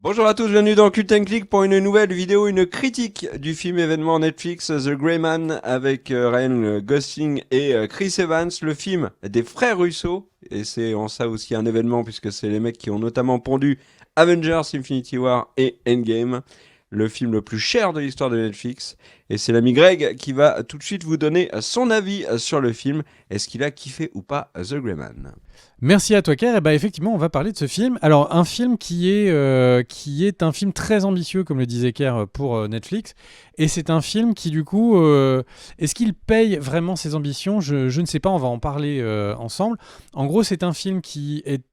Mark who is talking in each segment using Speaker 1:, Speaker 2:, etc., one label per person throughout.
Speaker 1: Bonjour à tous, bienvenue dans Cult and Click pour une nouvelle vidéo, une critique du film événement Netflix The Grey Man avec Ryan Gosling et Chris Evans, le film des frères Russo. Et c'est en ça aussi un événement puisque c'est les mecs qui ont notamment pondu Avengers, Infinity War et Endgame, le film le plus cher de l'histoire de Netflix. Et c'est l'ami Greg qui va tout de suite vous donner son avis sur le film. Est-ce qu'il a kiffé ou pas The Grey Man?
Speaker 2: Merci à toi, Kerr. Et bah, effectivement, on va parler de ce film. Alors, un film qui est un film très ambitieux, comme le disait Kerr, pour Netflix. Et c'est un film qui, du coup, est-ce qu'il paye vraiment ses ambitions? Je ne sais pas, on va en parler ensemble. En gros, c'est un film qui est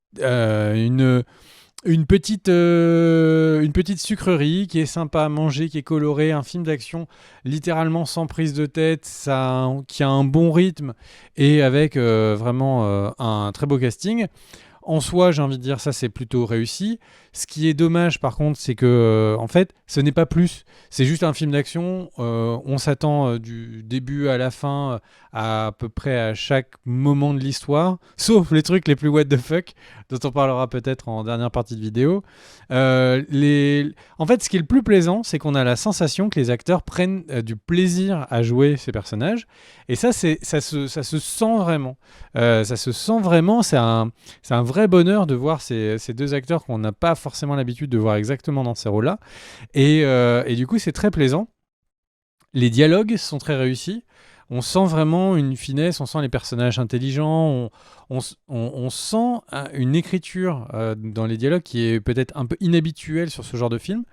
Speaker 2: une petite sucrerie qui est sympa à manger, qui est colorée, un film d'action littéralement sans prise de tête, qui a un bon rythme et avec vraiment un très beau casting. En soi, j'ai envie de dire ça, c'est plutôt réussi. Ce qui est dommage, par contre, c'est que, en fait, ce n'est pas plus. C'est juste un film d'action. On s'attend du début à la fin, à peu près à chaque moment de l'histoire, sauf les trucs les plus what the fuck, dont on parlera peut-être en dernière partie de vidéo. En fait, ce qui est le plus plaisant, c'est qu'on a la sensation que les acteurs prennent du plaisir à jouer ces personnages. Et ça se sent vraiment. Ça se sent vraiment. C'est un vrai bonheur de voir ces deux acteurs qu'on n'a pas forcément l'habitude de voir exactement dans ces rôles-là. Et du coup, c'est très plaisant. Les dialogues sont très réussis. On sent vraiment une finesse, on sent les personnages intelligents, on sent une écriture dans les dialogues qui est peut-être un peu inhabituelle sur ce genre de film.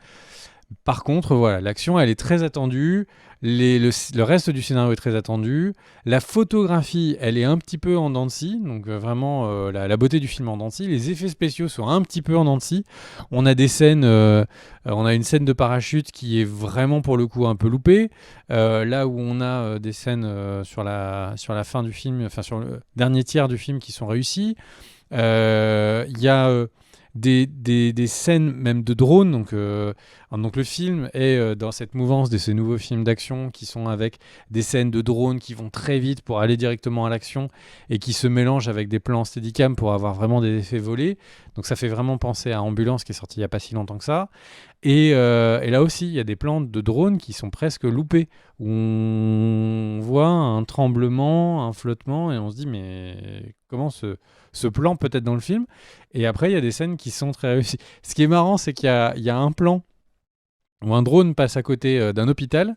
Speaker 2: Par contre, voilà, l'action, elle est très attendue. Le reste du scénario est très attendu. La photographie, elle est un petit peu en dents de scie. Donc vraiment, la beauté du film en dents de scie. Les effets spéciaux sont un petit peu en dents de scie. On a des scènes, on a une scène de parachute qui est vraiment pour le coup un peu loupée. Là où on a des scènes sur la fin du film, enfin sur le dernier tiers du film qui sont réussies. Il y a des scènes même de drone. Donc le film est dans cette mouvance de ces nouveaux films d'action qui sont avec des scènes de drone qui vont très vite pour aller directement à l'action et qui se mélangent avec des plans steadicam pour avoir vraiment des effets volés. Donc ça fait vraiment penser à Ambulance qui est sorti il n'y a pas si longtemps que ça. Et là aussi, il y a des plans de drone qui sont presque loupés, où on voit un tremblement, un flottement, et on se dit, mais comment ce plan peut être dans le film? Et après, il y a des scènes qui sont très réussies. Ce qui est marrant, c'est qu'il y a un plan où un drone passe à côté d'un hôpital,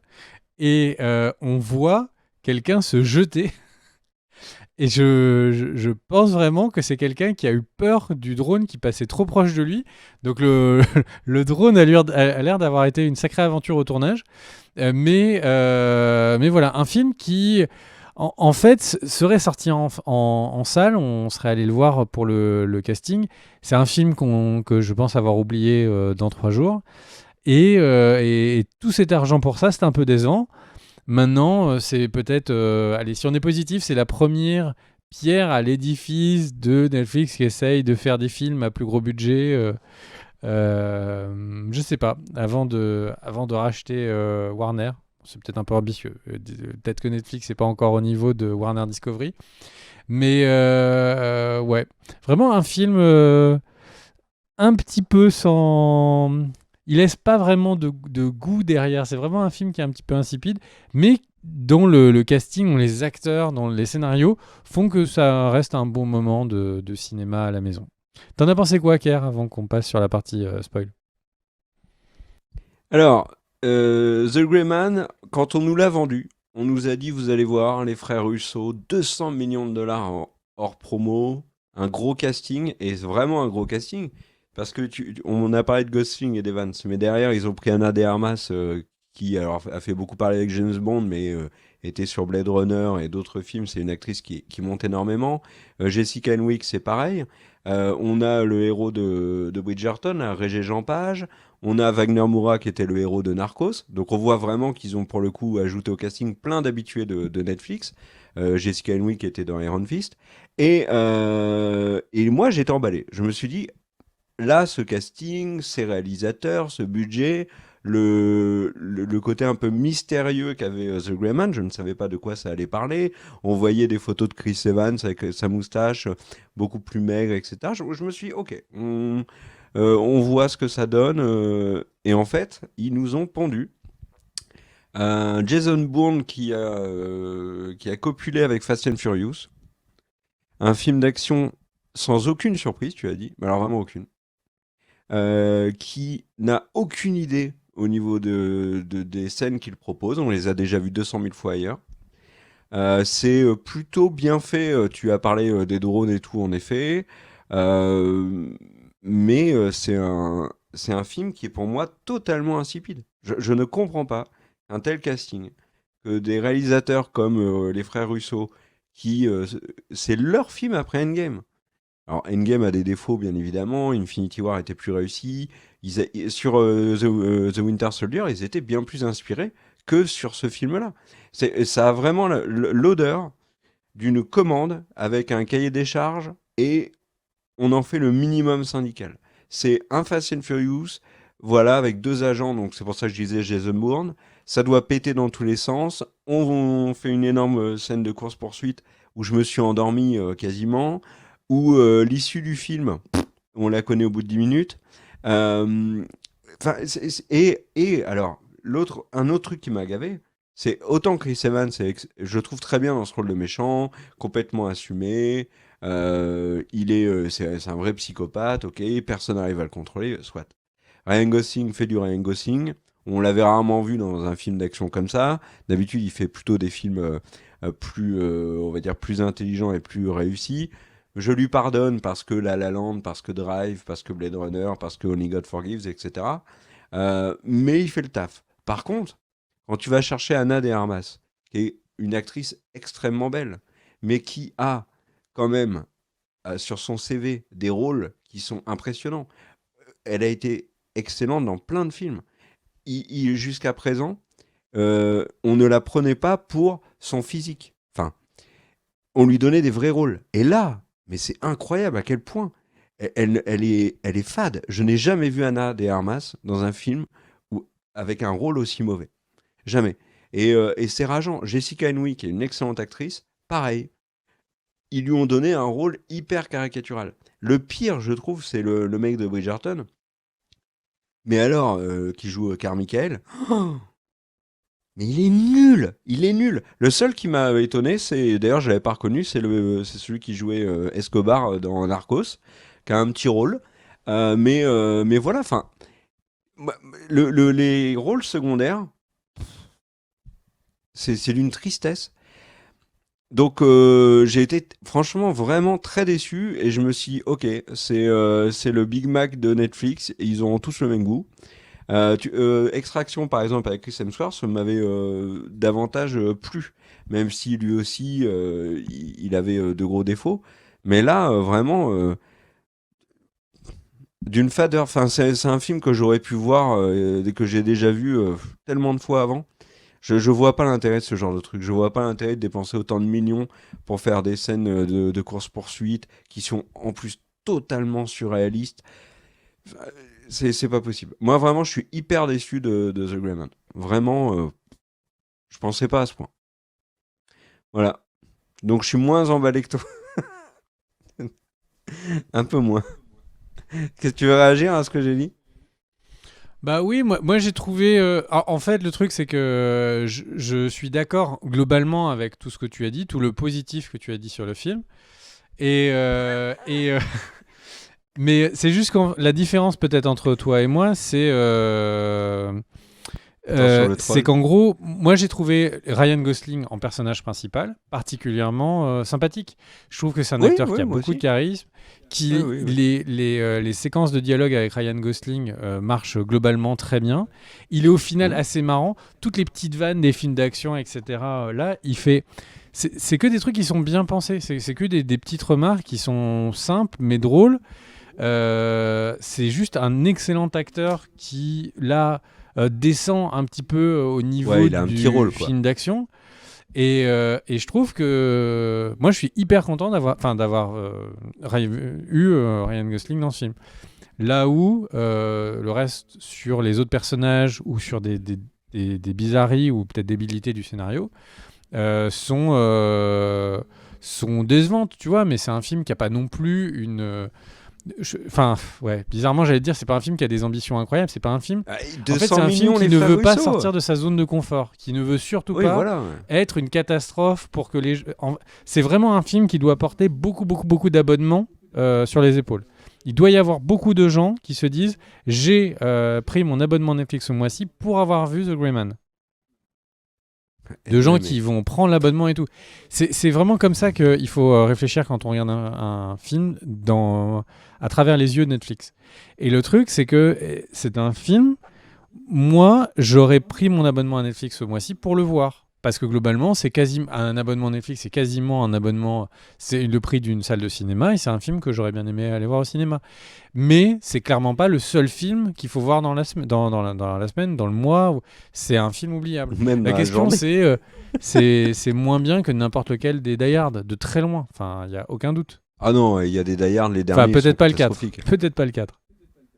Speaker 2: et on voit quelqu'un se jeter. Et je pense vraiment que c'est quelqu'un qui a eu peur du drone qui passait trop proche de lui. Donc le drone a l'air d'avoir été une sacrée aventure au tournage. Mais voilà, un film qui, en fait, serait sorti en salle. On serait allé le voir pour le casting. C'est un film que je pense avoir oublié dans 3 jours. Et tout cet argent pour ça, c'est un peu décevant. Maintenant, c'est peut-être... allez, si on est positif, c'est la première pierre à l'édifice de Netflix qui essaye de faire des films à plus gros budget. Je sais pas, avant de racheter Warner. C'est peut-être un peu ambitieux. Peut-être que Netflix n'est pas encore au niveau de Warner Discovery. Mais ouais, vraiment un film un petit peu sans... Il laisse pas vraiment de goût derrière. C'est vraiment un film qui est un petit peu insipide, mais dont le casting, dont les acteurs, dont les scénarios font que ça reste un bon moment de cinéma à la maison. T'en as pensé quoi, Kerr, avant qu'on passe sur la partie spoil?
Speaker 1: Alors, The Grey Man, quand on nous l'a vendu, on nous a dit vous allez voir les frères Russo, 200 millions de dollars hors promo, un gros casting, et c'est vraiment un gros casting, parce que on a parlé de Gosling et d'Evans, mais derrière ils ont pris Anna de Armas qui alors, a fait beaucoup parler avec James Bond, mais était sur Blade Runner et d'autres films, c'est une actrice qui monte énormément. Jessica Henwick, c'est pareil. On a le héros de Bridgerton, là, Régé Jean Page. On a Wagner Moura qui était le héros de Narcos. Donc on voit vraiment qu'ils ont pour le coup ajouté au casting plein d'habitués de Netflix. Jessica Henwick qui était dans Iron Fist. Et moi j'étais emballé. Je me suis dit, là ce casting, ces réalisateurs, ce budget, le côté un peu mystérieux qu'avait The Grey Man, je ne savais pas de quoi ça allait parler. On voyait des photos de Chris Evans avec sa moustache beaucoup plus maigre, etc. Je me suis dit, ok, On voit ce que ça donne. Et en fait, ils nous ont pondu Jason Bourne qui a copulé avec Fast and Furious. Un film d'action sans aucune surprise, tu as dit, mais alors vraiment aucune. Qui n'a aucune idée au niveau des scènes qu'il propose. On les a déjà vues 200 000 fois ailleurs. C'est plutôt bien fait. Tu as parlé des drones et tout, en effet. Euh, mais c'est un film qui est pour moi totalement insipide. Je ne comprends pas un tel casting. Que des réalisateurs comme les frères Russo, c'est leur film après Endgame. Alors Endgame a des défauts bien évidemment, Infinity War était plus réussi, sur The Winter Soldier ils étaient bien plus inspirés que sur ce film-là. Ça a vraiment l'odeur d'une commande avec un cahier des charges et on en fait le minimum syndical. C'est un Fast and Furious, voilà, avec deux agents, donc c'est pour ça que je disais Jason Bourne. Ça doit péter dans tous les sens. On fait une énorme scène de course-poursuite où je me suis endormi quasiment. Où l'issue du film, on la connaît au bout de 10 minutes. Euh, et alors, un autre truc qui m'a gavé, c'est autant Chris Evans, je trouve très bien dans ce rôle de méchant, complètement assumé. C'est un vrai psychopathe, ok, personne n'arrive à le contrôler, soit. Ryan Gosling fait du Ryan Gosling. On l'avait rarement vu dans un film d'action comme ça. D'habitude, il fait plutôt des films plus, on va dire, plus intelligents et plus réussis. Je lui pardonne parce que La La Land, parce que Drive, parce que Blade Runner, parce que Only God Forgives, etc. Mais il fait le taf. Par contre, quand tu vas chercher Anna de Armas, qui est une actrice extrêmement belle, mais qui a quand même sur son CV des rôles qui sont impressionnants. Elle a été excellente dans plein de films. Jusqu'à présent, on ne la prenait pas pour son physique. Enfin, on lui donnait des vrais rôles. Et là, mais c'est incroyable à quel point elle est fade. Je n'ai jamais vu Anna de Armas dans un film avec un rôle aussi mauvais. Jamais. Et c'est rageant. Jessica Henwick, qui est une excellente actrice, pareil. Ils lui ont donné un rôle hyper caricatural. Le pire, je trouve, c'est le mec de Bridgerton. Mais alors, qui joue Carmichael. Oh, mais il est nul, il est nul. Le seul qui m'a étonné, d'ailleurs je l'avais pas reconnu, c'est celui qui jouait Escobar dans Narcos, qui a un petit rôle. Mais voilà, enfin, les rôles secondaires, c'est d'une tristesse. Donc j'ai été franchement vraiment très déçu et je me suis dit, ok, c'est le Big Mac de Netflix, et ils ont tous le même goût. Extraction, par exemple, avec Chris Hemsworth, ça m'avait davantage plu, même si lui aussi, il avait de gros défauts. Mais là, vraiment, d'une fadeur. Enfin, c'est un film que j'aurais pu voir et que j'ai déjà vu tellement de fois avant. Je vois pas l'intérêt de ce genre de truc. Je vois pas l'intérêt de dépenser autant de millions pour faire des scènes de course-poursuite qui sont en plus totalement surréalistes. C'est pas possible. Moi, vraiment, je suis hyper déçu de The Grey Man. Vraiment, je pensais pas à ce point. Voilà. Donc, je suis moins emballé que toi. Un peu moins. Qu'est-ce que tu veux réagir à ce que j'ai dit?
Speaker 2: Bah oui, moi j'ai trouvé. En fait, le truc, c'est que je suis d'accord globalement avec tout ce que tu as dit, tout le positif que tu as dit sur le film. Et mais c'est juste que la différence peut-être entre toi et moi,
Speaker 1: Attention, le
Speaker 2: c'est
Speaker 1: troll.
Speaker 2: qu'en gros, moi j'ai trouvé Ryan Gosling en personnage principal particulièrement sympathique. Je trouve que c'est un
Speaker 1: Oui,
Speaker 2: acteur
Speaker 1: oui,
Speaker 2: qui a
Speaker 1: moi
Speaker 2: beaucoup de
Speaker 1: aussi.
Speaker 2: charisme,
Speaker 1: Oui,
Speaker 2: qui
Speaker 1: oui, oui.
Speaker 2: les séquences de dialogue avec Ryan Gosling marchent globalement très bien. Il est au final
Speaker 1: Hmm.
Speaker 2: assez marrant. Toutes les petites vannes des films d'action, etc. Là, il fait. C'est que des trucs qui sont bien pensés. C'est que des petites remarques qui sont simples mais drôles. C'est juste un excellent acteur qui, là, descend un petit peu au
Speaker 1: Ouais,
Speaker 2: niveau
Speaker 1: il a un petit
Speaker 2: du
Speaker 1: rôle, quoi.
Speaker 2: film d'action. Et je trouve que moi, je suis hyper content d'avoir eu Ryan Gosling dans ce film. Là où le reste sur les autres personnages ou sur des bizarreries ou peut-être débilités du scénario sont décevantes, tu vois. Mais c'est un film qui a pas non plus Enfin, ouais, bizarrement, j'allais te dire, c'est pas un film qui a des ambitions incroyables, c'est pas un film.
Speaker 1: Ah,
Speaker 2: En fait,
Speaker 1: 200
Speaker 2: c'est un film
Speaker 1: millions,
Speaker 2: qui
Speaker 1: les
Speaker 2: ne
Speaker 1: frères
Speaker 2: veut pas
Speaker 1: Russo.
Speaker 2: sortir de sa zone de confort, qui ne veut surtout
Speaker 1: Oui,
Speaker 2: pas
Speaker 1: voilà.
Speaker 2: être une catastrophe pour que c'est vraiment un film qui doit porter beaucoup, beaucoup, beaucoup d'abonnements sur les épaules. Il doit y avoir beaucoup de gens qui se disent j'ai pris mon abonnement Netflix ce mois-ci pour avoir vu The Grey Man. De gens qui vont prendre l'abonnement et tout. C'est vraiment comme ça qu'il faut réfléchir quand on regarde un film à travers les yeux de Netflix. Et le truc, c'est que c'est un film. Moi, j'aurais pris mon abonnement à Netflix ce mois-ci pour le voir. Parce que globalement, un abonnement Netflix, c'est quasiment un abonnement. C'est le prix d'une salle de cinéma et c'est un film que j'aurais bien aimé aller voir au cinéma. Mais c'est clairement pas le seul film qu'il faut voir dans la semaine, dans la semaine, dans le mois. C'est un film oubliable.
Speaker 1: Même
Speaker 2: La
Speaker 1: dans
Speaker 2: question,
Speaker 1: journée.
Speaker 2: c'est moins bien que n'importe lequel des Die Hard, de très loin. Enfin, il n'y a aucun doute.
Speaker 1: Ah non, il y a des Die Hard, les derniers.
Speaker 2: Enfin,
Speaker 1: ils
Speaker 2: peut-être
Speaker 1: sont
Speaker 2: pas le 4.
Speaker 1: catastrophiques.
Speaker 2: Peut-être pas le 4,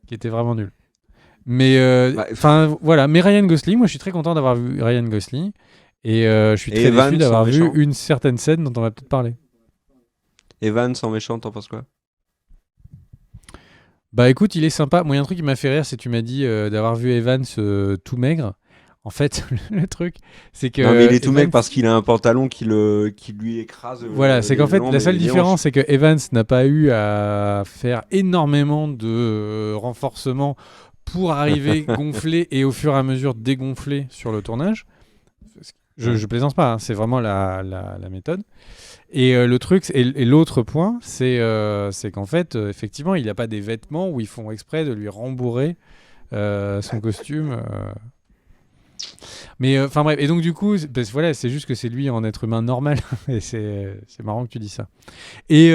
Speaker 2: qui était vraiment nul. Mais
Speaker 1: Bah,
Speaker 2: voilà. Mais Ryan Gosling, moi je suis très content d'avoir vu Ryan Gosling. Et je suis
Speaker 1: Et
Speaker 2: très
Speaker 1: Evans
Speaker 2: déçu d'avoir
Speaker 1: en
Speaker 2: vu
Speaker 1: méchant.
Speaker 2: une certaine scène dont on va peut-être parler.
Speaker 1: Evans en méchant, t'en penses quoi?
Speaker 2: Bah écoute, il est sympa. Moi, il y a un truc qui m'a fait rire, c'est que tu m'as dit d'avoir vu Evans tout maigre. En fait, le truc, c'est que.
Speaker 1: Non, mais il est tout
Speaker 2: Evans-
Speaker 1: mec parce qu'il a un pantalon qui lui écrase.
Speaker 2: Voilà, c'est qu'en fait, la seule différence, c'est que Evans n'a pas eu à faire énormément de renforcement pour arriver gonflé et au fur et à mesure dégonflé sur le tournage. Je plaisante pas, hein, c'est vraiment la méthode. Et le truc, et l'autre point, c'est qu'en fait, effectivement, il n'a pas des vêtements où ils font exprès de lui rembourrer son costume. Mais enfin bref, et donc du coup, voilà, c'est juste que c'est lui en être humain normal. Et c'est marrant que tu dis ça. Et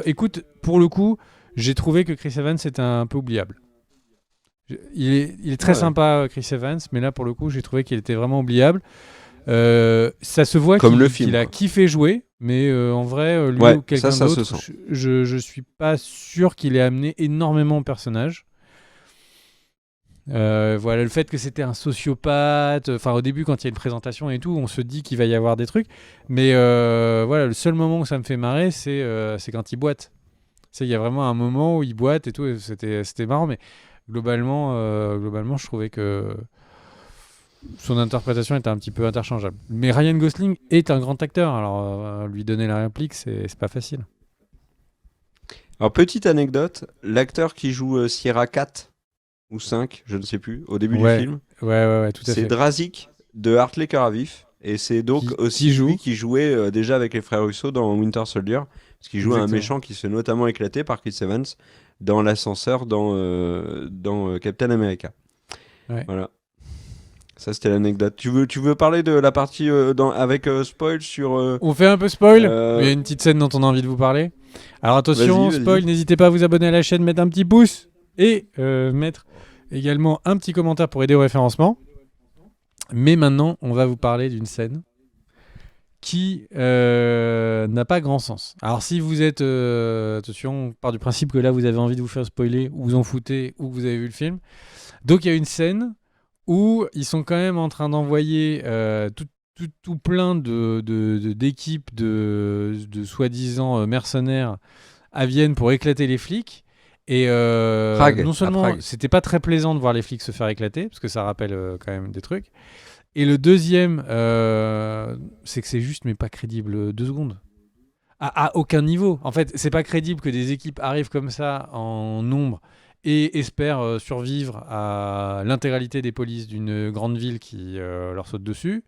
Speaker 2: écoute, pour le coup, j'ai trouvé que Chris Evans était un peu oubliable. Il est très sympa, Chris Evans, mais là, pour le coup, j'ai trouvé qu'il était vraiment oubliable. Ça se voit
Speaker 1: Comme le film,
Speaker 2: qu'il a
Speaker 1: quoi.
Speaker 2: kiffé jouer, mais en vrai, lui
Speaker 1: Ouais,
Speaker 2: ou quelqu'un
Speaker 1: ça se
Speaker 2: d'autre,
Speaker 1: sent.
Speaker 2: je suis pas sûr qu'il ait amené énormément au personnage. Voilà, le fait que c'était un sociopathe, enfin au début quand il y a une présentation et tout, on se dit qu'il va y avoir des trucs, mais voilà, le seul moment où ça me fait marrer, c'est quand il boite. Tu sais, il y a vraiment un moment où il boite et tout, et c'était marrant, mais globalement, je trouvais que son interprétation était un petit peu interchangeable. Mais Ryan Gosling est un grand acteur, alors lui donner la réplique, c'est pas facile.
Speaker 1: Alors, petite anecdote, l'acteur qui joue Sierra 4 ou 5, je ne sais plus, au début du
Speaker 2: Ouais,
Speaker 1: film,
Speaker 2: ouais, tout à
Speaker 1: c'est
Speaker 2: fait.
Speaker 1: Drazik de Hartley Cœur à Vif. Et c'est donc
Speaker 2: Qui
Speaker 1: aussi
Speaker 2: joue
Speaker 1: lui qui jouait déjà avec les frères Russo dans Winter Soldier. Parce qu'il joue un
Speaker 2: Exactement.
Speaker 1: méchant qui se fait notamment éclater par Chris Evans dans l'ascenseur dans Captain America.
Speaker 2: Ouais.
Speaker 1: Voilà. Ça, c'était l'anecdote. Tu veux parler de la partie avec spoil sur.
Speaker 2: On fait un peu spoil.
Speaker 1: Euh,
Speaker 2: Il y a une petite scène dont on a envie de vous parler. Alors attention,
Speaker 1: Vas-y.
Speaker 2: spoil, n'hésitez pas à vous abonner à la chaîne, mettre un petit pouce et mettre également un petit commentaire pour aider au référencement. Mais maintenant, on va vous parler d'une scène qui n'a pas grand sens. Alors si vous êtes... attention, on part du principe que là, vous avez envie de vous faire spoiler, ou vous en foutez, ou que vous avez vu le film. Donc il y a une scène où ils sont quand même en train d'envoyer tout plein d'équipes de soi-disant mercenaires à Vienne pour éclater les flics. Et
Speaker 1: Prague,
Speaker 2: non
Speaker 1: à
Speaker 2: seulement
Speaker 1: Prague.
Speaker 2: c'était pas très plaisant de voir les flics se faire éclater, parce que ça rappelle quand même des trucs. Et le deuxième, c'est que c'est juste mais pas crédible 2 secondes. À aucun niveau. En fait, c'est pas crédible que des équipes arrivent comme ça en nombre et espèrent survivre à l'intégralité des polices d'une grande ville qui leur saute dessus.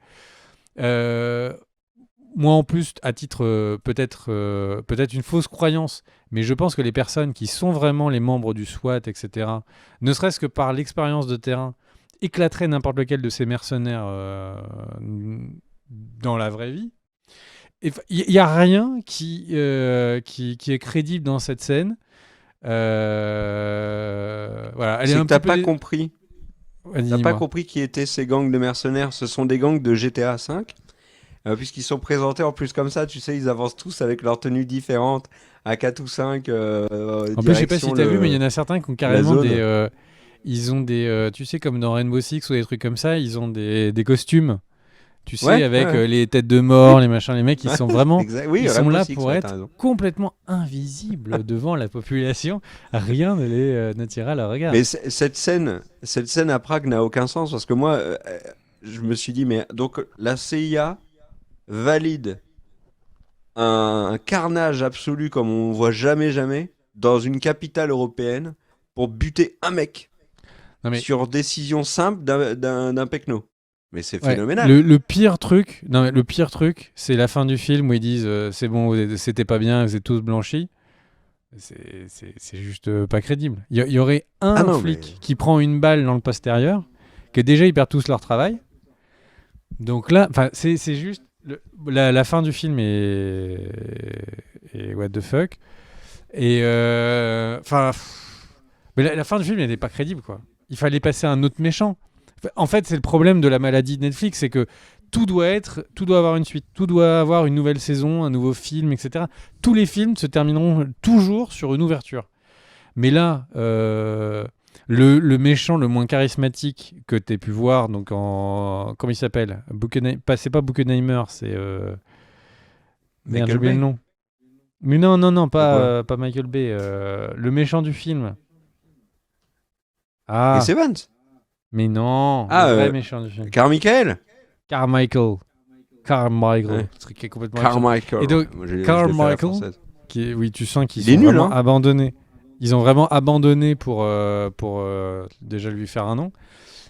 Speaker 2: Moi, en plus, à titre peut-être une fausse croyance, mais je pense que les personnes qui sont vraiment les membres du SWAT, etc., ne serait-ce que par l'expérience de terrain, éclateraient n'importe lequel de ces mercenaires dans la vraie vie. Il n'y a rien qui est crédible dans cette scène. Voilà, elle est
Speaker 1: C'est
Speaker 2: un
Speaker 1: que t'as
Speaker 2: petit
Speaker 1: pas
Speaker 2: peu...
Speaker 1: compris.
Speaker 2: Vas-y,
Speaker 1: T'as pas
Speaker 2: dis-moi.
Speaker 1: compris qui étaient ces gangs de mercenaires. Ce sont des gangs de GTA V. Puisqu'ils sont présentés en plus comme ça, tu sais, ils avancent tous avec leurs tenues différentes, à 4 ou 5,
Speaker 2: En plus, je sais pas si
Speaker 1: direction
Speaker 2: tu as vu, mais il y en a certains qui ont carrément
Speaker 1: zone.
Speaker 2: ils ont des... tu sais, comme dans Rainbow Six ou des trucs comme ça, ils ont des costumes Tu sais,
Speaker 1: Ouais,
Speaker 2: avec
Speaker 1: ouais.
Speaker 2: les têtes de mort, les machins, les mecs, ils sont vraiment,
Speaker 1: Oui,
Speaker 2: ils sont
Speaker 1: Rainbow
Speaker 2: là
Speaker 1: Six,
Speaker 2: pour
Speaker 1: ouais,
Speaker 2: être
Speaker 1: t'as raison.
Speaker 2: complètement invisibles devant la population. Rien ne tire à leur regard.
Speaker 1: Mais cette scène à Prague n'a aucun sens parce que moi, je me suis dit, mais donc la CIA valide un carnage absolu comme on voit jamais, jamais dans une capitale européenne pour buter un mec
Speaker 2: Non mais
Speaker 1: sur décision simple d'un pecno. Mais c'est
Speaker 2: ouais,
Speaker 1: phénoménal.
Speaker 2: le pire truc, non mais le pire truc, c'est la fin du film où ils disent c'est bon, c'était pas bien, vous êtes tous blanchis. C'est juste pas crédible. Il y aurait
Speaker 1: Ah
Speaker 2: un
Speaker 1: non, mais
Speaker 2: flic qui prend une balle dans le postérieur, que déjà ils perdent tous leur travail. Donc là, enfin, c'est juste la fin du film est what the fuck. Et enfin, mais la fin du film elle n'est pas crédible quoi. Il fallait passer à un autre méchant. En fait, c'est le problème de la maladie de Netflix, c'est que tout doit avoir une suite, tout doit avoir une nouvelle saison, un nouveau film, etc. Tous les films se termineront toujours sur une ouverture. Mais là, le méchant le moins charismatique que tu aies pu voir, donc en. Comment il s'appelle c'est pas Buckenheimer, c'est. Merde, j'ai
Speaker 1: Michael
Speaker 2: oublié le
Speaker 1: Bay.
Speaker 2: nom. Mais non, non, non,
Speaker 1: De quoi?
Speaker 2: pas Michael Bay. Le méchant du film.
Speaker 1: Chris
Speaker 2: Ah,
Speaker 1: Evans.
Speaker 2: mais non, le
Speaker 1: Ah,
Speaker 2: vrai méchant du film.
Speaker 1: Carmichael.
Speaker 2: Carmichael. Carmichael.
Speaker 1: Ouais.
Speaker 2: Ce truc qui est complètement absurde.
Speaker 1: Carmichael.
Speaker 2: Et donc,
Speaker 1: Moi, je l'ai fait à la
Speaker 2: Carmichael,
Speaker 1: française.
Speaker 2: oui, tu sens qu'ils
Speaker 1: Il est
Speaker 2: sont
Speaker 1: nul,
Speaker 2: vraiment
Speaker 1: hein.
Speaker 2: abandonnés. Ils ont vraiment abandonné pour déjà lui faire un nom.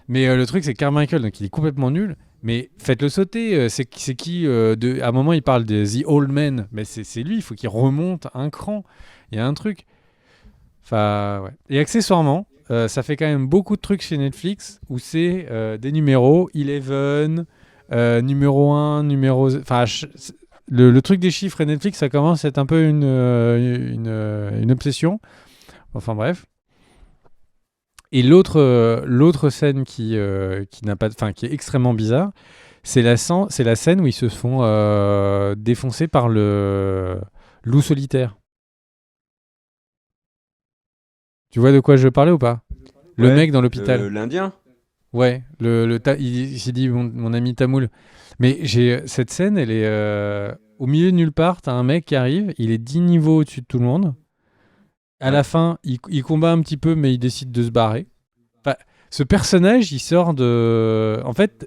Speaker 2: Mais le truc, c'est que Carmichael, donc il est complètement nul. Mais faites-le sauter. C'est qui à un moment, il parle de The Old Man. Mais c'est lui, il faut qu'il remonte un cran. Il y a un truc. Enfin, ouais. Et accessoirement, ça fait quand même beaucoup de trucs chez Netflix où c'est des numéros, 11, numéro 1, numéro. Enfin, le truc des chiffres et Netflix, ça commence à être un peu une obsession. Enfin, bref. Et l'autre scène qui n'a pas, enfin, qui est extrêmement bizarre, c'est la scène où ils se font défoncer par le loup solitaire. Tu vois de quoi je parlais ou pas? Le
Speaker 1: Ouais.
Speaker 2: mec dans l'hôpital.
Speaker 1: L'Indien.
Speaker 2: Ouais, il s'est dit mon ami Tamoul. Mais cette scène, elle est au milieu de nulle part. T'as un mec qui arrive, il est 10 niveaux au-dessus de tout le monde. À
Speaker 1: Ouais.
Speaker 2: la fin, il combat un petit peu, mais il décide de se barrer. Enfin, ce personnage, il sort de. En fait,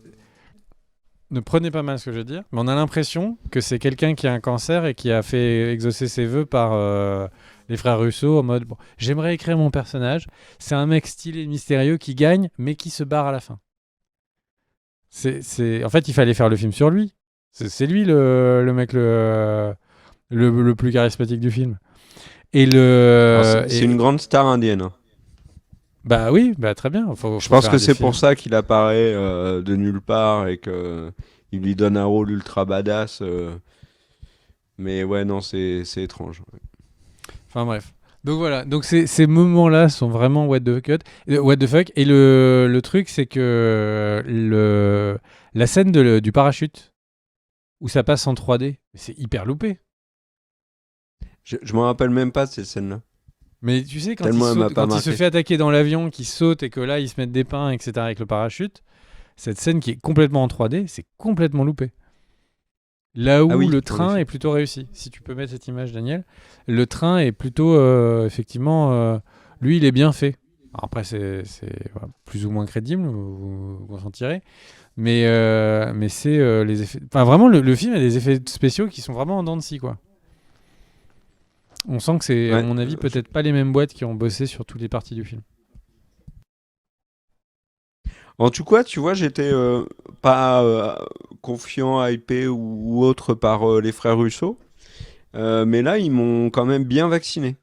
Speaker 2: ne prenez pas mal ce que je veux dire, mais on a l'impression que c'est quelqu'un qui a un cancer et qui a fait exaucer ses vœux par les frères Russo en mode bon, j'aimerais écrire mon personnage. C'est un mec stylé, mystérieux qui gagne, mais qui se barre à la fin. En fait, il fallait faire le film sur lui. C'est lui le mec le plus charismatique du film. Et
Speaker 1: Alors,
Speaker 2: le.
Speaker 1: c'est une grande star indienne, hein.
Speaker 2: Bah oui, bah très bien.
Speaker 1: Je
Speaker 2: Faut
Speaker 1: pense
Speaker 2: faire
Speaker 1: que
Speaker 2: des
Speaker 1: c'est
Speaker 2: films.
Speaker 1: pour ça qu'il apparaît de nulle part et que il lui donne un rôle ultra badass. Mais ouais, non, c'est étrange.
Speaker 2: Enfin bref. Donc voilà, donc ces moments-là sont vraiment what the fuck. What the fuck. Et le truc, c'est que la scène du parachute, où ça passe en 3D, c'est hyper loupé.
Speaker 1: Je m'en rappelle même pas de cette scène-là.
Speaker 2: Mais tu sais,
Speaker 1: Tellement elle m'a pas
Speaker 2: quand il se
Speaker 1: marqué.
Speaker 2: fait attaquer dans l'avion, qu'il saute et que là, ils se mettent des pains, etc. avec le parachute, cette scène qui est complètement en 3D, c'est complètement loupé. Là
Speaker 1: Ah
Speaker 2: où
Speaker 1: oui,
Speaker 2: le
Speaker 1: en
Speaker 2: train
Speaker 1: effet.
Speaker 2: est plutôt réussi. Si tu peux mettre cette image, Daniel. Le train est plutôt, effectivement, lui, il est bien fait. Alors après, c'est voilà, plus ou moins crédible, vous en tirez. Mais c'est les effets. Enfin, vraiment, le film a des effets spéciaux qui sont vraiment en dents de scie, quoi. On sent que c'est, à
Speaker 1: Ouais.
Speaker 2: mon avis, peut-être pas les mêmes boîtes qui ont bossé sur toutes les parties du film.
Speaker 1: En tout cas, tu vois, j'étais pas confiant, hypé ou autre par les frères Russo. Mais là, ils m'ont quand même bien vacciné.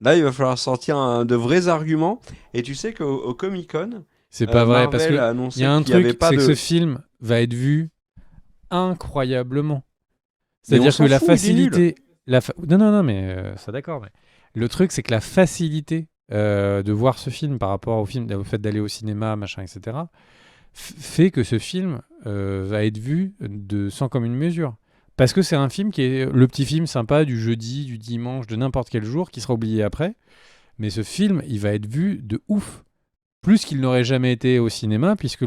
Speaker 1: Là, il va falloir sortir de vrais arguments. Et tu sais qu'au Comic-Con,
Speaker 2: C'est pas vrai, parce
Speaker 1: Marvel
Speaker 2: que
Speaker 1: a
Speaker 2: il y a
Speaker 1: annoncé
Speaker 2: un
Speaker 1: qu'il n'y avait
Speaker 2: truc,
Speaker 1: pas
Speaker 2: c'est que ce
Speaker 1: de...
Speaker 2: film va être vu incroyablement.
Speaker 1: Mais on
Speaker 2: C'est-à-dire que
Speaker 1: s'en
Speaker 2: la
Speaker 1: fout, il est nul.
Speaker 2: facilité. Non, non, non, mais ça d'accord. Mais le truc, c'est que la facilité de voir ce film par rapport au film, au fait d'aller au cinéma, machin, etc., fait que ce film va être vu sans commune mesure. Parce que c'est un film qui est le petit film sympa du jeudi, du dimanche, de n'importe quel jour, qui sera oublié après. Mais ce film, il va être vu de ouf. Plus qu'il n'aurait jamais été au cinéma, puisque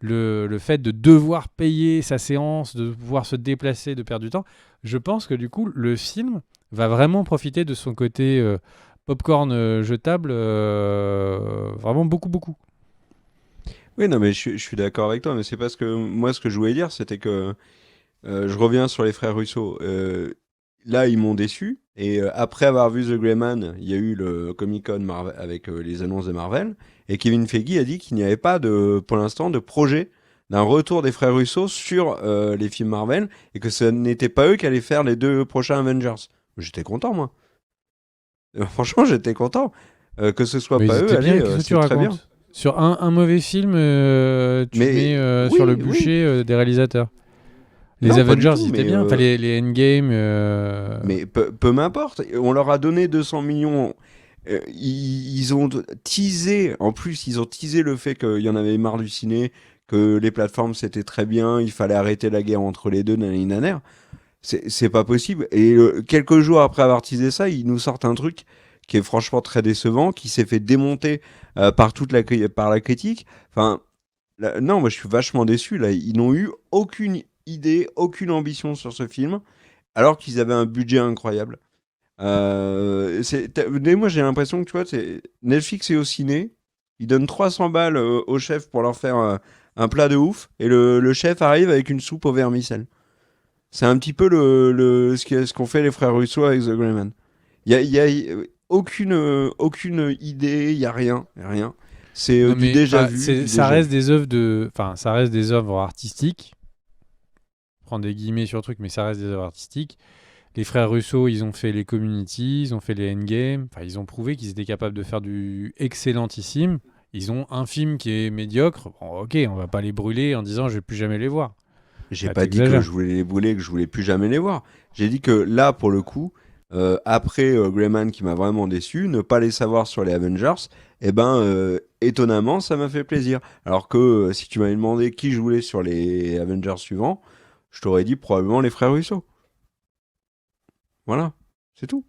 Speaker 2: le fait de devoir payer sa séance, de pouvoir se déplacer, de perdre du temps, je pense que du coup, le film va vraiment profiter de son côté popcorn jetable, vraiment beaucoup, beaucoup.
Speaker 1: Oui, non, mais je suis d'accord avec toi, mais c'est parce que moi, ce que je voulais dire, c'était que je reviens sur les frères Russo. Là, ils m'ont déçu. Et après avoir vu The Grey Man, il y a eu le Comic-Con avec les annonces de Marvel. Et Kevin Feige a dit qu'il n'y avait pas, pour l'instant, de projet d'un retour des frères Russo sur les films Marvel. Et que ce n'était pas eux qui allaient faire les 2 prochains Avengers. J'étais content, moi. Franchement, j'étais content. Que ce soit
Speaker 2: Mais ils
Speaker 1: pas eux,
Speaker 2: étaient bien,
Speaker 1: allez,
Speaker 2: qu'est-ce que tu
Speaker 1: c'est très bien.
Speaker 2: racontes? Sur un mauvais film, tu
Speaker 1: Mais
Speaker 2: mets sur le
Speaker 1: oui, oui.
Speaker 2: bûcher des réalisateurs. Les
Speaker 1: Non, pas du
Speaker 2: Avengers,
Speaker 1: tout,
Speaker 2: ils étaient
Speaker 1: mais
Speaker 2: bien. Enfin, les Endgame.
Speaker 1: Mais peu m'importe, on leur a donné 200 millions. Ils ont teasé, en plus, ils ont teasé le fait qu'il y en avait marre du ciné, que les plateformes c'était très bien, il fallait arrêter la guerre entre les deux, nanani naner. C'est pas possible. Et quelques jours après avoir teasé ça, ils nous sortent un truc qui est franchement très décevant, qui s'est fait démonter par la critique. Enfin, non, moi je suis vachement déçu. Là, ils n'ont eu aucune idée, aucune ambition sur ce film alors qu'ils avaient un budget incroyable. Mais moi, j'ai l'impression que tu vois, Netflix est au ciné, ils donnent 300 balles au chef pour leur faire un plat de ouf, et le chef arrive avec une soupe au vermicelle. C'est un petit peu ce qu'ont fait les frères Russo avec The Grey Man. Il y a aucune idée, il y a rien, y a rien. C'est
Speaker 2: Non,
Speaker 1: du
Speaker 2: mais
Speaker 1: déjà vu, du
Speaker 2: ça
Speaker 1: déjà
Speaker 2: reste
Speaker 1: vu.
Speaker 2: des œuvres ça reste des œuvres artistiques. Prends des guillemets sur le truc, mais ça reste des œuvres artistiques. Les frères Russo, ils ont fait les Community, ils ont fait les Endgame. Enfin, ils ont prouvé qu'ils étaient capables de faire du excellentissime. Ils ont un film qui est médiocre. Bon, ok, on va pas les brûler en disant je vais plus jamais les voir.
Speaker 1: J'ai
Speaker 2: Ah,
Speaker 1: pas dit que
Speaker 2: t'exagères.
Speaker 1: je voulais les bouler, que je voulais plus jamais les voir. J'ai dit que là, pour le coup, après Greyman qui m'a vraiment déçu, ne pas les savoir sur les Avengers, eh ben, étonnamment, ça m'a fait plaisir. Alors que si tu m'avais demandé qui je voulais sur les Avengers suivants, je t'aurais dit probablement les frères Russo. Voilà, c'est tout.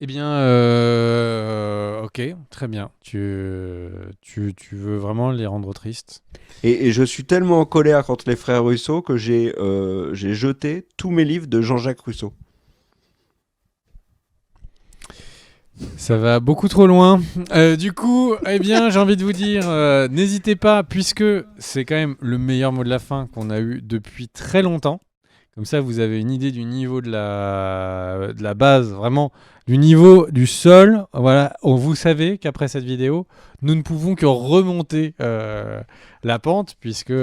Speaker 2: Eh bien, ok, très bien. Tu veux vraiment les rendre tristes.
Speaker 1: Et je suis tellement en colère contre les frères Russo que j'ai jeté tous mes livres de Jean-Jacques Rousseau.
Speaker 2: Ça va beaucoup trop loin. Du coup, eh bien, j'ai envie de vous dire, n'hésitez pas, puisque c'est quand même le meilleur mot de la fin qu'on a eu depuis très longtemps. Comme ça, vous avez une idée du niveau de la base, vraiment du niveau du sol. Voilà, vous savez qu'après cette vidéo, nous ne pouvons que remonter la pente, puisque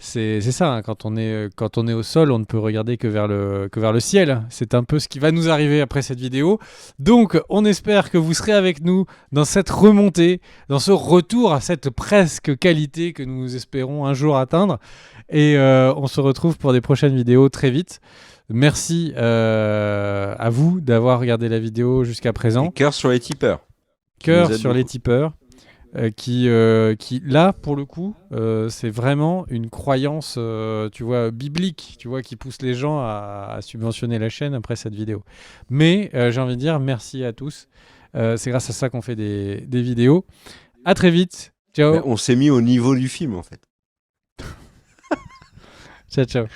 Speaker 2: c'est ça, hein, quand on est au sol, on ne peut regarder que vers le ciel. C'est un peu ce qui va nous arriver après cette vidéo. Donc, on espère que vous serez avec nous dans cette remontée, dans ce retour à cette presque qualité que nous espérons un jour atteindre. Et on se retrouve pour des prochaines vidéos très vite. Merci à vous d'avoir regardé la vidéo jusqu'à
Speaker 1: Et
Speaker 2: présent.
Speaker 1: cœur sur les tipeurs, qui nous
Speaker 2: Cœur
Speaker 1: aident
Speaker 2: sur les
Speaker 1: beaucoup.
Speaker 2: tipeurs. Qui là pour le coup c'est vraiment une croyance tu vois biblique, tu vois, qui pousse les gens à subventionner la chaîne après cette vidéo. Mais j'ai envie de dire merci à tous. C'est grâce à ça qu'on fait des vidéos. À très vite.
Speaker 1: Ben,
Speaker 2: Ciao.
Speaker 1: on s'est mis au niveau du film en fait.
Speaker 2: Ciao ciao.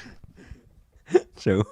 Speaker 1: Ciao.